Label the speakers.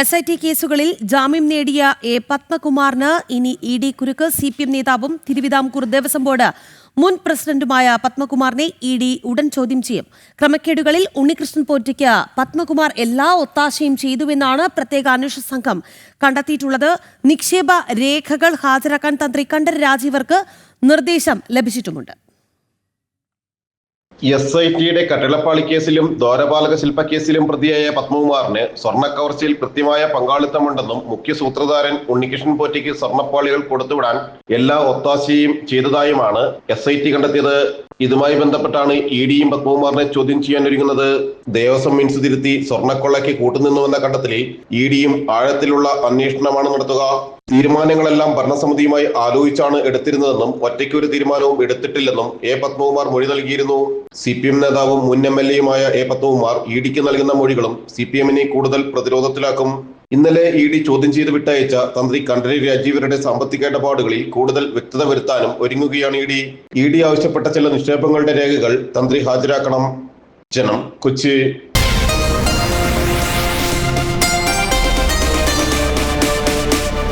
Speaker 1: SIT കേസുകളിൽ ജാമ്യം നേടിയ പത്മകുമാറിന് ഇനി ED കുരുക്ക്. CPM നേതാവും തിരുവിതാംകൂർ ദേവസ്വം ബോർഡ് മുൻ പ്രസിഡന്റുമായ പത്മകുമാറിനെ ED ഉടൻ ചോദ്യം ചെയ്യും. ക്രമക്കേടുകളിൽ ഉണ്ണികൃഷ്ണൻ പോറ്റിക്ക് പത്മകുമാർ എല്ലാ ഒത്താശയും ചെയ്തുവെന്നാണ് പ്രത്യേക അന്വേഷണ സംഘം കണ്ടെത്തിയിട്ടുള്ളത്. നിക്ഷേപ രേഖകൾ ഹാജരാക്കാൻ തന്ത്രി കണ്ഠരര് രാജീവർക്ക് നിർദ്ദേശം ലഭിച്ചിട്ടുമുണ്ട്.
Speaker 2: SITയുടെ കട്ടിളപ്പാളി കേസിലും ദ്വാരപാലക ശില്പ കേസിലും പ്രതിയായ പത്മകുമാറിന് സ്വർണ്ണക്കവർച്ചയിൽ കൃത്യമായ പങ്കാളിത്തമുണ്ടെന്നും മുഖ്യ സൂത്രധാരൻ ഉണ്ണികൃഷ്ണൻ പോറ്റിക്ക് സ്വർണ്ണപ്പാളികൾ കൊടുത്തുവിടാൻ എല്ലാ ഒത്താശയും ചെയ്തതായുമാണ് SIT കണ്ടെത്തിയത്. ഇതുമായി ബന്ധപ്പെട്ടാണ് EDയും പത്മകുമാറിനെ ചോദ്യം ചെയ്യാനൊരുങ്ങുന്നത്. ദേവസ്വം മിൻസ് തിരുത്തി സ്വർണ്ണക്കൊള്ളയ്ക്ക് കൂട്ടുനിന്നുവെന്ന കണ്ടെത്തലിൽ EDയും ആഴത്തിലുള്ള അന്വേഷണമാണ് നടത്തുക. തീരുമാനങ്ങളെല്ലാം ഭരണസമിതിയുമായി ആലോചിച്ചാണ് എടുത്തിരുന്നതെന്നും ഒറ്റയ്ക്കൊരു തീരുമാനവും എടുത്തിട്ടില്ലെന്നും പത്മകുമാർ മൊഴി നൽകിയിരുന്നു. CPM നേതാവും മുൻ MLAയുമായ പത്മകുമാർ EDക്ക് നൽകുന്ന മൊഴികളും CPMനെ കൂടുതൽ പ്രതിരോധത്തിലാക്കും. ഇന്നലെ ED ചോദ്യം ചെയ്ത് വിട്ടയച്ച തന്ത്രി കണ്ഠരര് രാജീവരുടെ സാമ്പത്തിക ഇടപാടുകളിൽ കൂടുതൽ വ്യക്തത വരുത്താനും ഒരുങ്ങുകയാണ് ED ആവശ്യപ്പെട്ട ചില നിക്ഷേപങ്ങളുടെ രേഖകൾ തന്ത്രി ഹാജരാക്കണം. ജനം, കൊച്ചി.